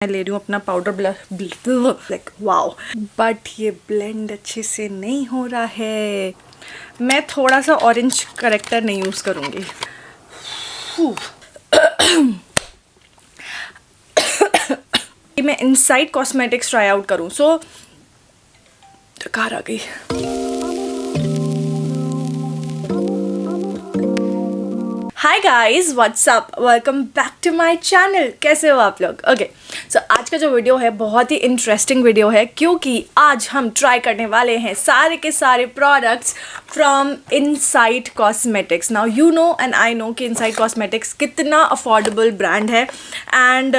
मैं ले रही हूँ अपना powder blush like wow, but ये ब्लेंड अच्छे से नहीं हो रहा है। मैं थोड़ा सा ऑरेंज करेक्टर नहीं यूज़ करूँगी। मैं इनसाइड कॉस्मेटिक्स ट्राई आउट करूँ, सो कार आ गई। Hi guys, what's up, welcome back to my channel. कैसे हो आप लोग? ओके, सो आज का जो वीडियो है बहुत ही इंटरेस्टिंग वीडियो है, क्योंकि आज हम ट्राई करने वाले हैं सारे के सारे products from Insight cosmetics. Now you know and I know कि इनसाइड कॉस्मेटिक्स कितना अफोर्डेबल ब्रांड है। एंड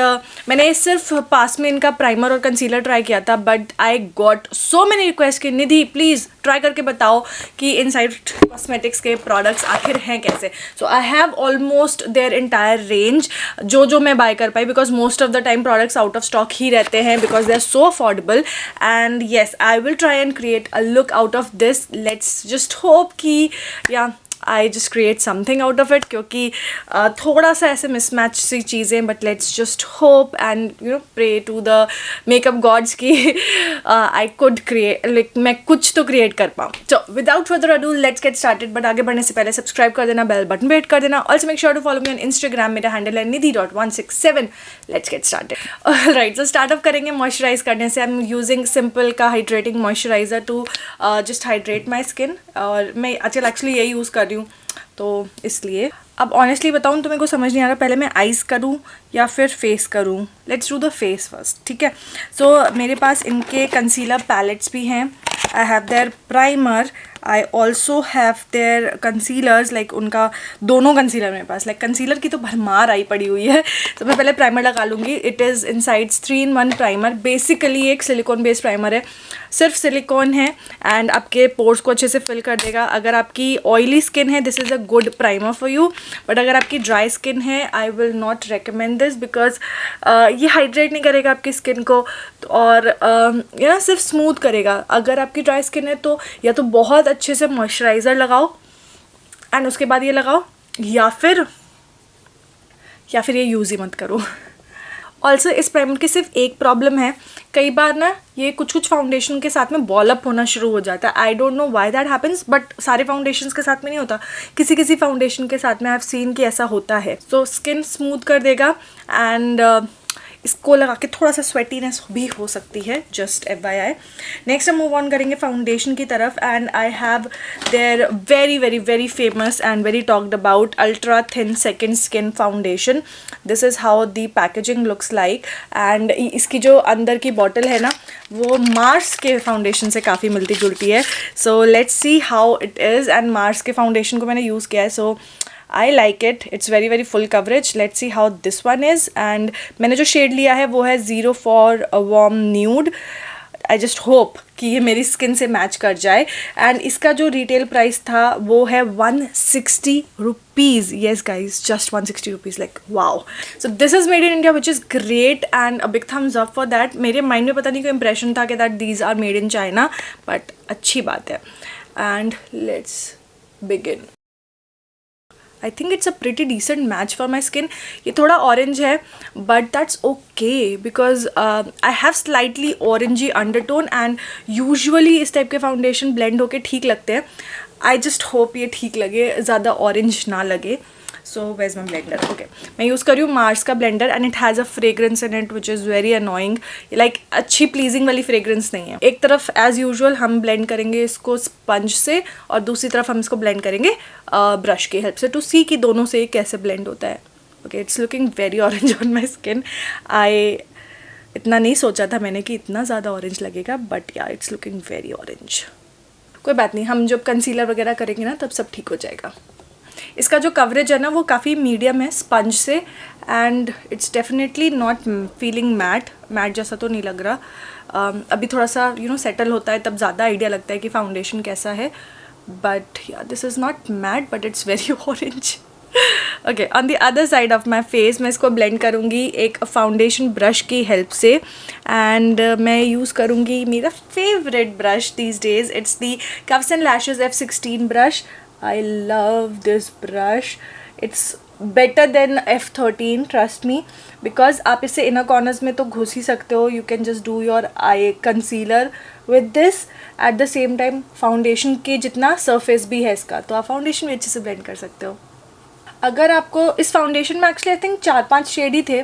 मैंने सिर्फ पास में इनका प्राइमर और कंसीलर ट्राई किया था, but I got so many request कि निधि प्लीज़ ट्राई करके बताओ कि इनसाइड कॉस्मेटिक्स के प्रोडक्ट्स आखिर हैं कैसे। So I have almost their entire range जो मैं बाय कर पाई, because most of the time products out of stock ही रहते हैं, because they are so affordable. And yes, I will try and create a look out of this. Let's just hope कि या I just create something out of it, क्योंकि थोड़ा सा ऐसे mismatch सी चीज़ें, but let's just hope and you no pray to the makeup gods की I could create, like मैं कुछ तो क्रिएट कर पाऊँ। So without further ado let's get started. But आगे बढ़ने से पहले सब्सक्राइब कर देना, बेल बटन पे हिट कर देना। Also make sure to follow me on Instagram, मेरा हैंडल है Nidhi. Let's get started. Right, so start up करेंगे मॉइस्चराइज करने से। आई एम यूजिंग सिंपल का hydrating moisturiser to just hydrate my skin, और मैं आजकल एक्चुअली यही यूज़ कर रही हूँ, तो इसलिए अब ऑनेस्टली बताऊँ तो मेरे को समझ नहीं आ रहा पहले मैं आईज़ करूँ या फिर फेस करूँ। Let's do the face first, ठीक है। सो मेरे पास इनके कंसीलर पैलेट्स भी हैं। I have their primer, I also have their concealers, like उनका दोनों कंसीलर मेरे पास, लाइक कंसीलर की तो भरमार आई पड़ी हुई है। तो मैं पहले प्राइमर लगा लूँगी। It is insides 3-in-1 primer. Basically एक सिलिकॉन बेस्ड प्राइमर है, सिर्फ सिलिकॉन है, एंड आपके पोर्स को अच्छे से फिल कर देगा। अगर आपकी ऑयली स्किन है, this is a good primer for you, but अगर आपकी ड्राई स्किन है, I will not recommend this, because ये हाइड्रेट नहीं करेगा आपकी स्किन को, और ये ना सिर्फ स्मूथ करेगा। अगर आपकी ड्राई स्किन है तो या तो बहुत अच्छे से मॉइस्चराइज़र लगाओ एंड उसके बाद ये लगाओ, या फिर ये यूज़ ही मत करो। ऑल्सो इस प्राइमर की सिर्फ एक प्रॉब्लम है, कई बार ना ये कुछ फाउंडेशन के साथ में बॉल अप होना शुरू हो जाता है। I don't know why that happens, but सारे फाउंडेशंस के साथ में नहीं होता, किसी फाउंडेशन के साथ में आई हैव सीन कि ऐसा होता है। सो स्किन स्मूथ कर देगा, एंड इसको लगा के थोड़ा सा स्वेटीनेस भी हो सकती है, जस्ट FYI। नेक्स्ट हम मूव ऑन करेंगे फाउंडेशन की तरफ, and I have their very very very famous and very talked about ultra thin second skin foundation. This is how the packaging looks like, and इसकी जो अंदर की bottle है ना, वो मार्स के फाउंडेशन से काफ़ी मिलती जुलती है। So let's see how it is, and Mars के फाउंडेशन को मैंने यूज़ किया है, so I like it. It's very very full coverage. Let's see how this one is. And मैंने जो शेड लिया है वो है 04 warm nude. I just hope कि ये मेरी स्किन से मैच कर जाए। एंड इसका जो रिटेल प्राइस था वो है 160 rupees. Yes guys, just 160 rupees, like wow. So this is made in India, which is great, and a big thumbs up for that. मेरे माइंड में पता नहीं कोई इंप्रेशन था कि that these are made in China, but अच्छी बात है। And let's begin. I think it's a pretty decent match for my skin. ये थोड़ा ऑरेंज है, but that's okay, because I have slightly orangey undertone, and usually इस type के foundation blend होके ठीक लगते हैं। आई जस्ट होप ये ठीक लगे, ज़्यादा ऑरेंज ना लगे। सो वेज माई ब्लेंडर? ओके, मैं यूज़ कर रही हूँ मार्स का blender, and it has a fragrance in it which is very annoying, like अच्छी प्लीजिंग वाली फ्रेग्रेंस नहीं है। एक तरफ एज यूजुअल हम ब्लेंड करेंगे इसको स्पंज से, और दूसरी तरफ हम इसको ब्लेंड करेंगे ब्रश की हेल्प से, टू सी कि दोनों से कैसे ब्लेंड होता है। Okay, it's looking very orange on my skin. I इतना नहीं सोचा था मैंने कि इतना ज़्यादा ऑरेंज लगेगा, बट या इट्स लुकिंग वेरी ऑरेंज। कोई बात नहीं, हम जब कंसीलर वगैरह करेंगे ना तब सब ठीक हो जाएगा। इसका जो कवरेज है ना वो काफ़ी मीडियम है स्पंज से, and it's definitely not feeling matte जैसा तो नहीं लग रहा। अभी थोड़ा सा सेटल होता है तब ज़्यादा आइडिया लगता है कि फाउंडेशन कैसा है, but yeah this is not matte, but it's very orange. Okay, on the other side of my face मैं इसको ब्लेंड करूँगी एक फाउंडेशन ब्रश की हेल्प से, एंड मैं यूज़ करूँगी मेरा favourite brush these days. It's the Kavs & Lashes F16 brush. I love this brush. It's better than F13, trust me, because आप इसे इनर कॉर्नर्स में तो घुस ही सकते हो. You can just do your I concealer with this. At the same time foundation के जितना surface भी है इसका, तो आप फाउंडेशन भी अच्छे से ब्लेंड कर सकते हो. अगर आपको इस फाउंडेशन में एक्चुअली आई थिंक 4-5 शेड ही थे,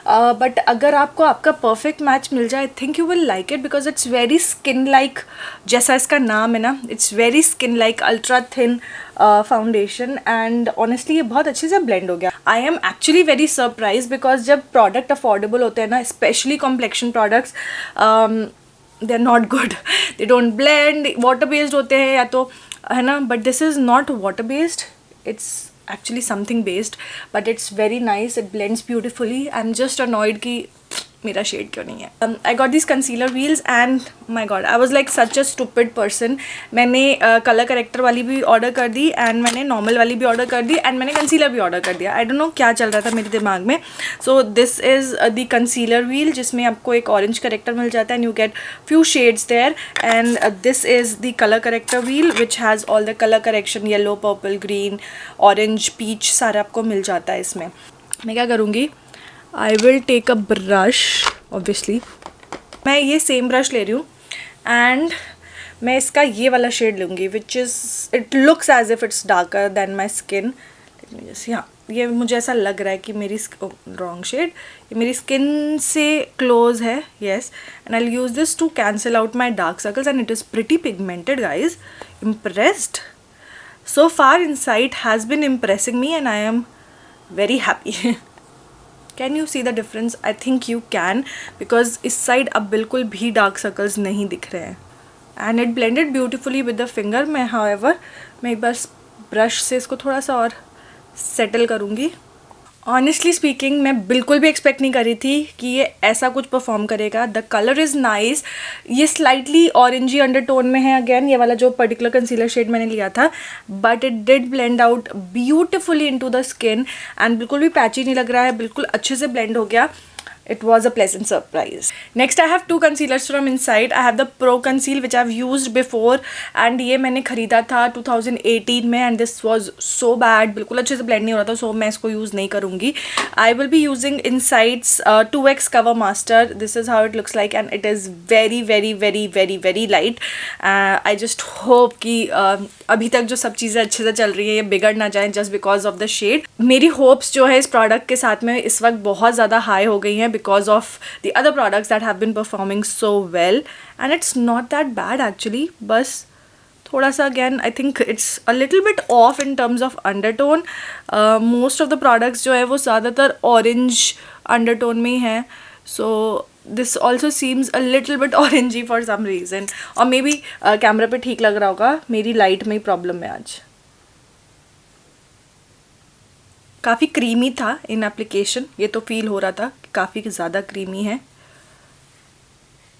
बट अगर आपको आपका परफेक्ट मैच मिल जाए, I think you will like it, because it's very skin like, जैसा इसका नाम है ना, it's very skin like ultra thin foundation. And honestly ये बहुत अच्छे से ब्लेंड हो गया. I am actually very surprise, because जब प्रोडक्ट अफोर्डेबल होते हैं ना, specially complexion products, they are not good. They don't blend, water based होते हैं या तो, है ना, but this is not water based. It's actually something based, but it's very nice. It blends beautifully. I'm just annoyed कि मेरा shade क्यों नहीं है. I got these concealer wheels and my god, I was like such a stupid person. मैंने colour corrector वाली भी order कर दी and मैंने नॉर्मल वाली भी ऑर्डर कर दी एंड मैंने कंसीलर भी ऑर्डर कर दिया. आई डोंट नो क्या चल रहा था मेरे दिमाग में. So this is the concealer wheel, जिसमें आपको एक ऑरेंज करेक्टर मिल जाता है and you get few shades there. And this is the colour corrector wheel which has all the colour correction, yellow, purple, green, orange, peach, सारा आपको मिल जाता है इसमें. मैं क्या करूँगी, I will take a brush. Obviously मैं ये सेम ब्रश ले रही हूँ एंड मैं इसका ये वाला शेड लूँगी which is, it looks as if it's darker than my skin. हाँ, ये मुझे ऐसा लग रहा है कि मेरी रॉन्ग शेड, ये मेरी स्किन से क्लोज है. Yes, and I will use this to cancel out my dark circles and it is pretty pigmented guys. Impressed so far. Insight has been impressing me and I am very happy. Can you see the difference? I think you can, because इस side अब बिल्कुल भी dark circles नहीं दिख रहे हैं and it blended beautifully with the finger. मैं however मैं एक बार ब्रश से इसको थोड़ा सा और सेटल करूँगी. ऑनेस्टली स्पीकिंग मैं बिल्कुल भी एक्सपेक्ट नहीं करी थी कि ये ऐसा कुछ परफॉर्म करेगा. The colour is nice. ये स्लाइटली ऑरेंजी अंडरटोन में है अगेन, ये वाला जो पर्टिकुलर कंसीलर शेड मैंने लिया था, but it did blend out beautifully into the skin and बिल्कुल भी पैची नहीं लग रहा है, बिल्कुल अच्छे से ब्लेंड हो गया. It was a pleasant surprise. Next I have two concealers from Inside. I have the Pro Conceal which I've used before and ये मैंने ख़रीदा था 2018 में and this was so bad. बिल्कुल अच्छे से blend नहीं हो रहा था, so मैं इसको use नहीं करूँगी. I will be using Inside's 2x Cover Master. This is how it looks like and it is very very very very very light. I just hope कि अभी तक जो सब चीज़ें अच्छे से चल रही है ये बिगड़ ना जाए just because of the shade. मेरी hopes जो है इस product के साथ में इस वक्त बहुत ज़्यादा high हो गई हैं because of the other products that have been performing so well and it's not that bad actually. बस थोड़ा सा again I think it's a little bit off in terms of undertone. Most of the products जो है वो ज़्यादातर orange undertone में ही हैं, so this also seems a little bit orangey for some reason or maybe camera पे ठीक लग रहा होगा, मेरी लाइट में ही प्रॉब्लम है आज. काफ़ी क्रीमी था इन एप्लीकेशन, ये तो फील हो रहा था कि काफ़ी ज़्यादा क्रीमी है,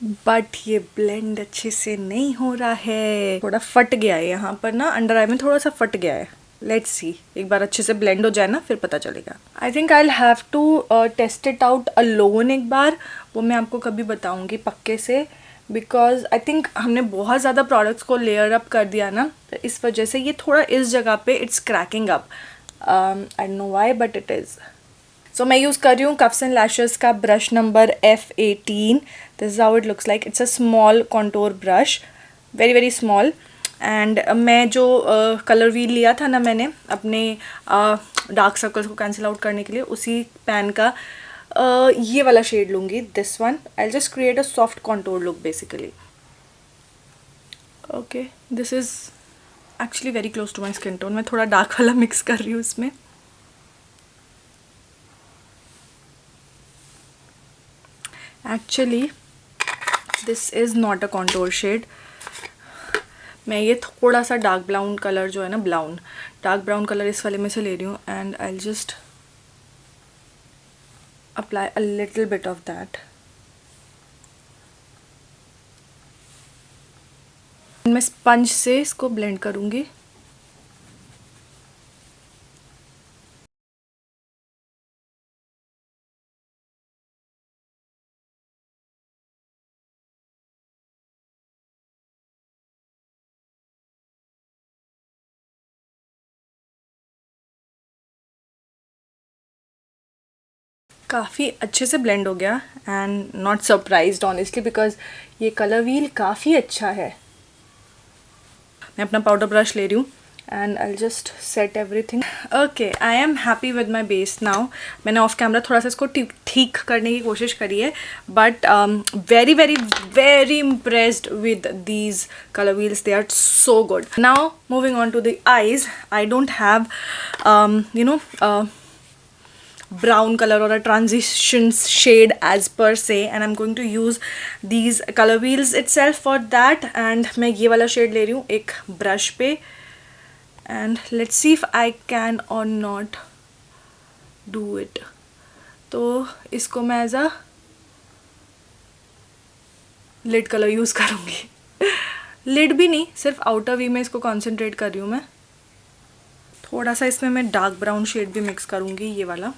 बट ये ब्लेंड अच्छे से नहीं हो रहा है. थोड़ा फट गया है यहाँ पर ना, अंडर आई में थोड़ा सा फट गया है. लेट्स सी, एक बार अच्छे से ब्लेंड हो जाए ना फिर पता चलेगा. I think I will have to test it out alone एक बार, वो मैं आपको कभी बताऊँगी पक्के से, बिकॉज आई थिंक हमने बहुत ज़्यादा प्रोडक्ट्स को लेयर अप कर दिया ना, तो इस वजह से ये थोड़ा इस जगह पे it's cracking up. I don't know why but it is. So मैं यूज़ कर रही हूँ Cuffs and Lashes का brush number F18. This is how it looks like. It's a small contour brush, very very small. And मैं जो colour wheel लिया था ना मैंने अपने डार्क सर्कल्स को कैंसिल आउट करने के लिए, उसी पैन का ये वाला शेड लूँगी, this one. I'll just create a soft contour look basically. Okay, this is actually very close to my skin tone. मैं थोड़ा डार्क वाला मिक्स कर रही हूँ इसमें. Actually this is not a contour shade. मैं ये थोड़ा सा डार्क ब्राउन कलर जो है ना, डार्क ब्राउन कलर इस वाले में से ले रही हूँ and I will just apply a little bit of that. मैं स्पंज से इसको ब्लेंड करूँगी. काफ़ी अच्छे से ब्लेंड हो गया and not surprised honestly because ये कलर व्हील काफ़ी अच्छा है। मैं अपना पाउडर ब्रश ले रही हूँ and I just set everything. Okay, I am happy with my base now. मैंने ऑफ कैमरा थोड़ा सा इसको ठीक करने की कोशिश करी है, but very very very impressed with these colour wheels, they are so good. Now moving on to the eyes, I don't have brown color or a transition shade as per se, and I'm going to use these color wheels itself for that. And मैं ये वाला shade ले रही हूँ एक brush पे, and let's see if I can or not do it. तो इसको मैं as a lid color use करूँगी। lid भी नहीं, सिर्फ outer V में इसको concentrate कर रही हूँ मैं। थोड़ा सा इसमें मैं dark brown shade भी mix करूँगी, ये वाला।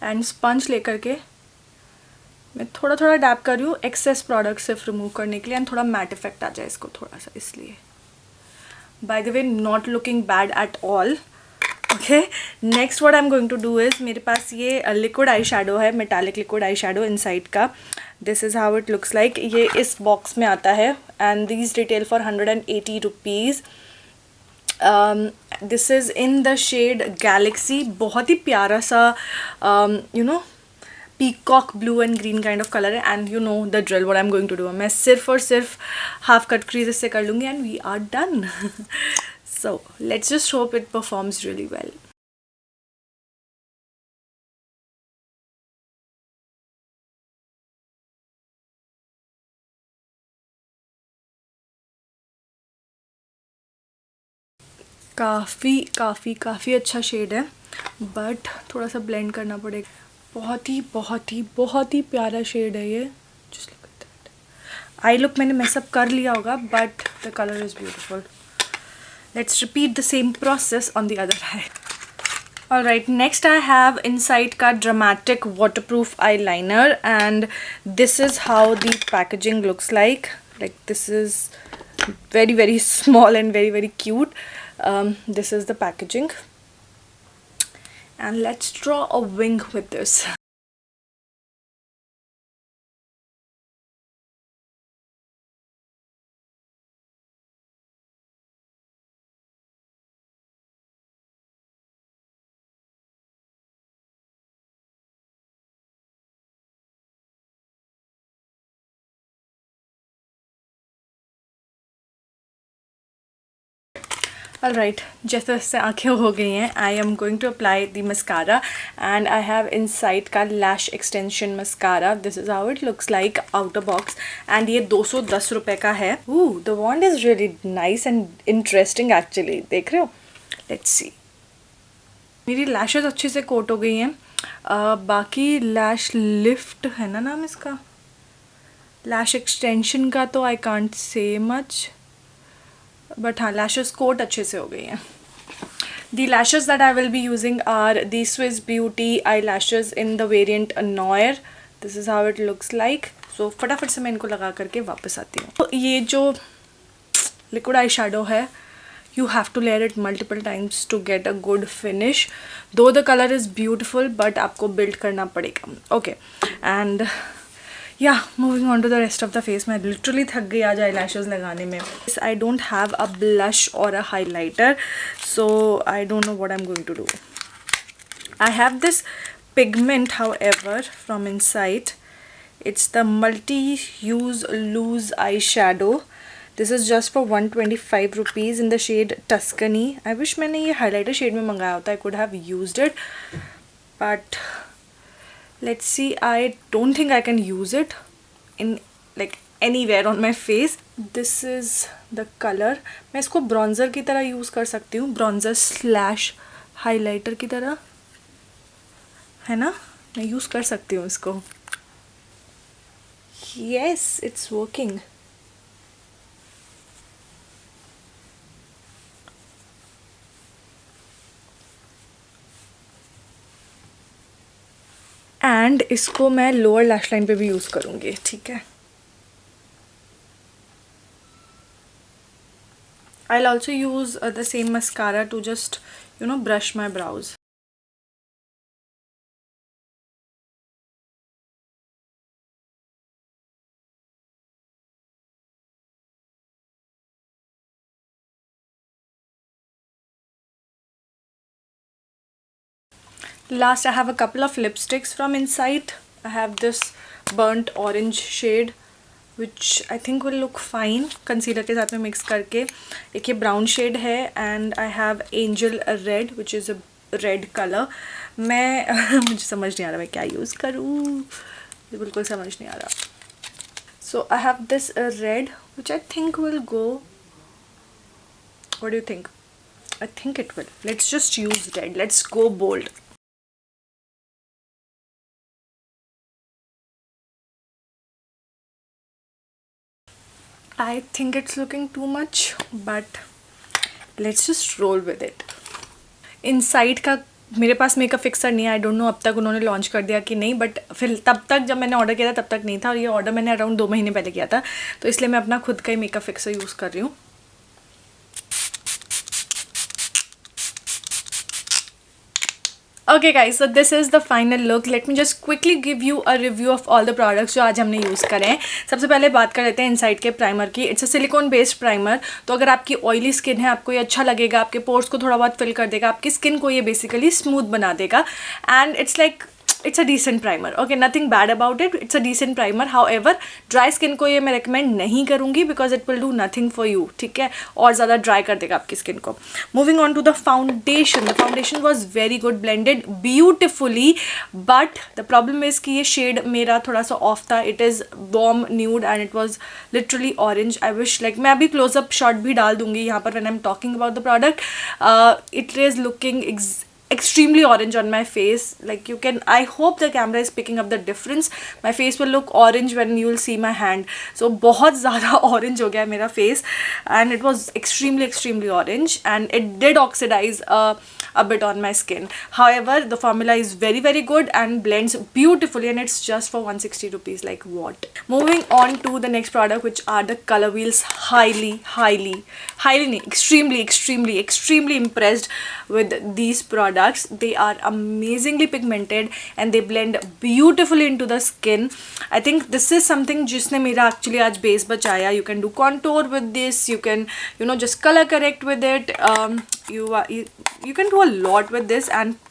एंड स्पंज लेकर के मैं थोड़ा थोड़ा डैप कर रही हूँ एक्सेस प्रोडक्ट सिर्फ रिमूव करने के लिए, एंड थोड़ा मैट इफेक्ट आ जाए इसको थोड़ा सा, इसलिए। By the way, not looking bad at all. Okay, next what I am going to do is, मेरे पास ये लिक्विड आई शेडो है, metallic liquid eye shadow Insight का। This is how it looks like. ये इस box में आता है and these retail for 180 rupees. This is in the shade galaxy. बहुत ही प्यारा सा peacock blue and green kind of colour है, and you know the drill what I am going to do. मैं सिर्फ और सिर्फ हाफ कट क्रीज इससे कर लूँगी and we are done. So let's just hope it performs really well. काफ़ी अच्छा शेड है, बट थोड़ा सा ब्लेंड करना पड़ेगा। बहुत ही प्यारा शेड है ये। Just look at that. I look मैंने मैसअप कर लिया होगा, but the colour is beautiful. Let's repeat the same process on the other I. Alright, next I have Insight का Dramatic Waterproof Eyeliner, and this is how the packaging looks like. Like, this is very very small and very very cute. This is the packaging, and let's draw a wing with this. Alright, जैसे जैसे आँखें हो गई हैं, I am going to apply the mascara, and I have Insight का lash extension mascara. This is how it looks like outer box, and ये 210 रुपए का है। Ooh, the wand is really nice and interesting actually. देख रहे हो? Let's see. मेरी lashes अच्छे से कोट हो गई हैं। बाकी lash lift है ना नाम इसका, lash extension का तो I can't say much, but हाँ लैशेस कोट अच्छे से हो गई हैं। The lashes that I will be using are the Swiss beauty eye lashes in the variant noir. This is how it looks like. So फटाफट से मैं इनको लगा करके वापस आती हूँ। तो ये जो लिक्विड आई शेडो है, you have to layer it multiple times to get a good finish. Though the color is beautiful, but आपको build करना पड़ेगा। Okay, and yeah, moving on to the rest of the face. मैं literally थक गई आज eyelashes लगाने में। I don't have a blush or a highlighter, so I don't know what I'm going to do. I have this pigment, however, from Insight. It's the multi-use loose eyeshadow. This is just for 125 rupees in the shade Tuscany. I wish मैंने ये highlighter shade में मंगाया होता। I could have used it, but let's see. I don't think I can use it in like anywhere on my face. This is the color. मैं इसको bronzer की तरह use कर सकती हूँ, bronzer slash highlighter की तरह, है ना? मैं use कर सकती हूँ इसको। Yes, it's working. एंड इसको मैं लोअर लैश लाइन पे भी यूज़ करूँगी, ठीक है? I'll also use the same mascara to just, brush my brows. Last, I have a couple of lipsticks from Insight. I have this burnt orange shade which I think will look fine concealer के साथ में mix करके. एक ये brown shade है and I have angel red which is a red color. मैं मुझे समझ नहीं आ रहा मैं क्या use करूँ, मुझे बिल्कुल समझ नहीं आ रहा. So I have this red which I think will go. What do you think? I think it will. Let's just use red. Let's go bold. I think it's looking too much, but let's just roll with it. Inside का मेरे pass makeup fixer नहीं है. I don't know अब तक उन्होंने launch कर दिया कि नहीं, बट फिर तब तक जब मैंने ऑर्डर किया था तब तक नहीं था, और ये ऑर्डर मैंने अराउंड 2 महीने पहले किया था, तो इसलिए मैं अपना खुद का ही मेकअप फिक्सर यूज़ कर रही हूँ. Okay guys, so this is the final look. Let me just quickly give you a review of all the products जो आज हमने यूज़ करे हैं. सबसे पहले बात कर लेते हैं इनसाइट के प्राइमर की. It's a silicon based primer. तो अगर आपकी ऑयली स्किन है, आपको ये अच्छा लगेगा, आपके पोर्स को थोड़ा बहुत फिल कर देगा, आपकी स्किन को ये बेसिकली स्मूथ बना देगा. And it's like it's a decent primer. Okay, nothing bad about it. It's a decent primer. However, dry skin को ये मैं recommend नहीं करूँगी because it will do nothing for you. ठीक है, और ज़्यादा dry कर देगा आपकी skin को. Moving on to the foundation. The foundation was very good, blended beautifully, but the problem is कि ये shade मेरा थोड़ा सा off था. It is warm nude and it was literally orange. I wish like मैं अभी close up shot भी डाल दूँगी यहाँ पर when I'm talking about the product. It is looking extremely orange on my face. Like you can, I hope the camera is picking up the difference. My face will look orange when you will see my hand. So बहुत ज़्यादा orange हो गया मेरा face and it was extremely orange and it did oxidize a bit on my skin. However, the formula is very good and blends beautifully and it's just for 160 rupees. Like what? Moving on to the next product, which are the color wheels. Highly extremely impressed with these products. They are amazingly pigmented and they blend beautifully into the skin. I think this is something जिसने मेरा actually आज base बचाया. You can do contour with this. You can just color correct with it. You can do a lot with this, and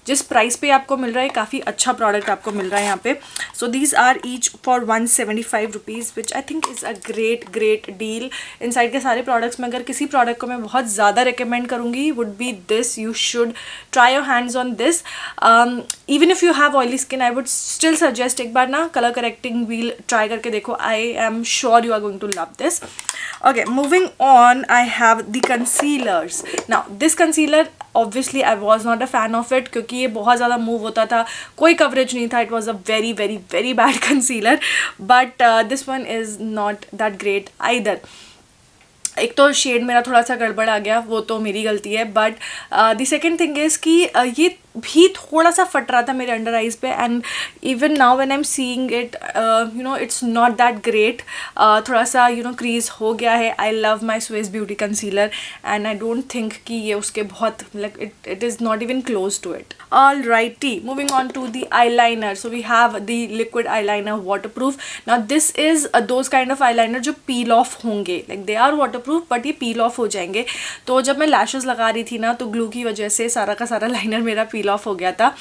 जिस price पे आपको मिल रहा है काफ़ी अच्छा प्रोडक्ट आपको मिल रहा है यहाँ पे. So these are each for 175 rupees which I think is a great deal. Inside के सारे प्रोडक्ट्स में अगर किसी प्रोडक्ट को मैं बहुत ज़्यादा रिकमेंड करूँगी would be this. You should try your hands on this. Even if you have oily skin I would still suggest एक बार ना कलर करेक्टिंग व्हील ट्राई करके देखो. I am sure you are going to love this. Okay, moving on, I have the concealers. Now this concealer obviously I was not a fan of it क्योंकि ये बहुत ज़्यादा move होता था, कोई coverage नहीं था. It was a very bad concealer, but this one is not that great either. एक तो शेड मेरा थोड़ा सा गड़बड़ आ गया, वो तो मेरी गलती है. But the second thing is कि ये भी थोड़ा सा फट रहा था मेरे अंडर आइज़ पे. And even now when I am seeing it it's not that great. थोड़ा सा क्रीज हो गया है. I love my Swiss Beauty concealer and I don't think कि ये उसके बहुत like it is not even close to it. Alrighty, moving on to the eyeliner. So we have the liquid eyeliner waterproof. Now this is those kind of eyeliner जो peel off होंगे. Like they are waterproof but ये peel off हो जाएंगे. तो जब मैं lashes लगा रही थी ना तो glue की वजह से सारा का सारा liner मेरा peel off हो गया था.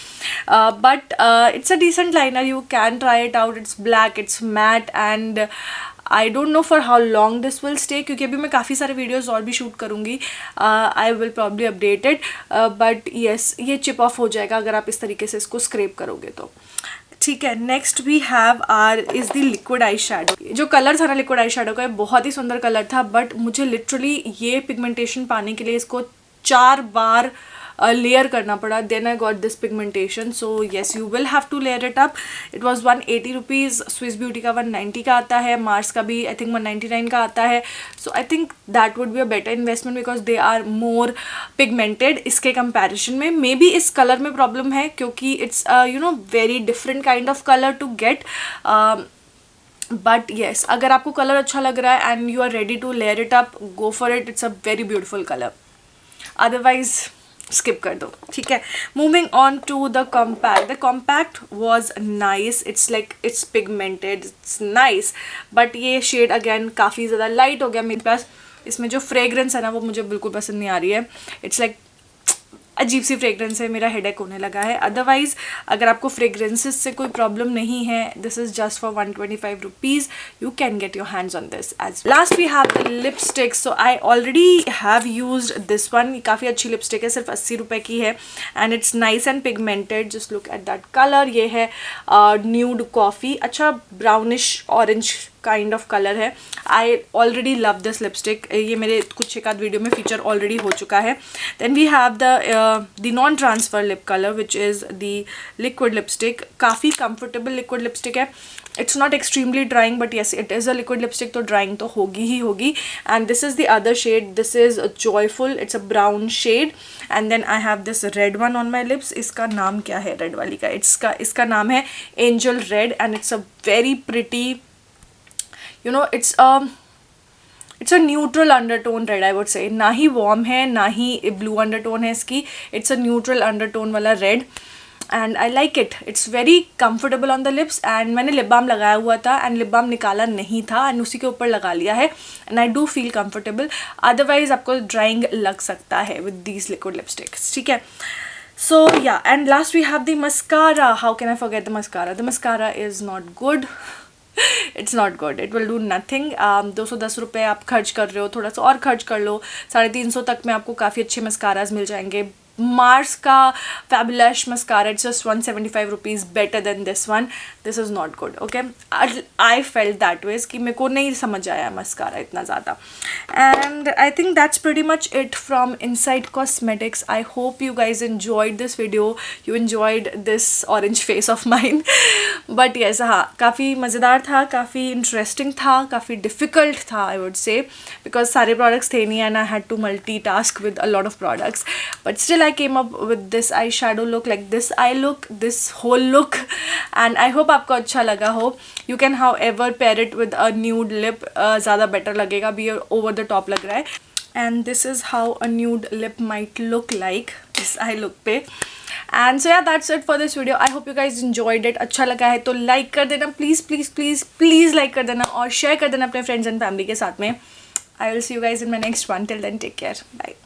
But it's a decent liner. You can try it out. It's black, it's matte and I don't know for how long this will stay क्योंकि अभी मैं काफ़ी सारे वीडियोज़ और भी शूट करूँगी. I will probably updated but yes ये chip off हो जाएगा अगर आप इस तरीके से इसको स्क्रैप करोगे तो. ठीक है, next we have are is the liquid eye shadow. जो कलर था ना लिक्विड आई शेडो का बहुत ही सुंदर कलर था बट मुझे लिटरली ये पिगमेंटेशन पाने के लिए इसको 4 बार लेयर करना पड़ा. Then I got this pigmentation. So yes you will have to layer it up. It was 180 rupees. Swiss Beauty का 190 का आता है. मार्स का भी आई थिंक 199 का आता है. So I think that would be a better investment because they are more pigmented इसके कंपेरिजन में. मे बी इस कलर में प्रॉब्लम है क्योंकि it's very different kind of colour to get. But yes, अगर आपको कलर अच्छा लग रहा है and you are ready to layer it up, go for it, it's a very beautiful colour. Otherwise skip कर दो, ठीक है. Moving on to the compact was nice. It's like it's pigmented, it's nice, but ये shade again काफ़ी ज़्यादा light हो गया मेरे पास. इसमें जो फ्रेग्रेंस है ना वो मुझे बिल्कुल पसंद नहीं आ रही है. इट्स लाइक अजीब सी फ्रेग्रेंस है, मेरा हेडेक होने लगा है. अदरवाइज अगर आपको फ्रेग्रेंसेस से कोई प्रॉब्लम नहीं है, this is just for 125 rupees. You can get your hands on this. As last we have the lipstick. So I already have used this one. काफ़ी अच्छी लिपस्टिक है, सिर्फ 80 रुपये की है and it's nice and pigmented. Just look at that colour. ये है nude coffee, अच्छा brownish orange kind of colour है. I already love this lipstick. ये मेरे कुछ एक आध वीडियो में फीचर ऑलरेडी हो चुका है. Then we have the non transfer lip colour which is the liquid lipstick. काफ़ी कंफर्टेबल लिक्विड लिपस्टिक है. It's not extremely drying but yes it is a liquid lipstick, तो ड्राइंग तो होगी ही होगी. And this is the other shade. This is joyful. It's a brown shade. And then I have this red one on my lips. इसका नाम क्या है red वाली का? इसका नाम है angel red and it's a very pretty, you know, it's a neutral undertone red, I would say. ना ही warm है ना ही blue undertone है इसकी. it's a neutral undertone वाला red and I like it. it's very comfortable on the lips and मैंने lip balm लगाया हुआ था and lip balm निकाला नहीं था and उसी के ऊपर लगा लिया है and I do feel comfortable. otherwise आपको drying लग सकता है with these liquid lipsticks, ठीक है. So yeah, and last we have the mascara. how can I forget the mascara? The mascara is not good. It's not good. It will do nothing. 210 रुपये आप खर्च कर रहे हो, थोड़ा सा और खर्च कर लो. 350 तक में आपको काफ़ी अच्छे मस्काराज मिल जाएंगे. मार्स का fabulous mascara, it's just 175 rupees better than this one. This is not good. Okay, I felt that वेज कि मेरे को नहीं समझ आया मस्कारा इतना ज़्यादा. And I think that's pretty much it from Insight cosmetics. I hope you guys enjoyed this video, you enjoyed this orange face of mine. But yes, हाँ, काफ़ी मज़ेदार था, काफ़ी इंटरेस्टिंग था, काफ़ी डिफ़िकल्ट था आई वुड से, बिकॉज सारे products थे नहीं and I had to multi task with a lot of products. But still I came up with this eyeshadow look, like this eye look, this whole look, and I hope आपको अच्छा लगा हो. You can however pair it with a nude lip, ज़्यादा better लगेगा, भी over the top लग रहा है. And this is how a nude lip might look like इस eye look पे. And so yeah, that's it for this video. I hope you guys enjoyed it. अच्छा लगा है तो like कर देना please please please please, like कर देना और share कर देना अपने friends and family के साथ में. I will see you guys in my next one. Till then, take care. Bye.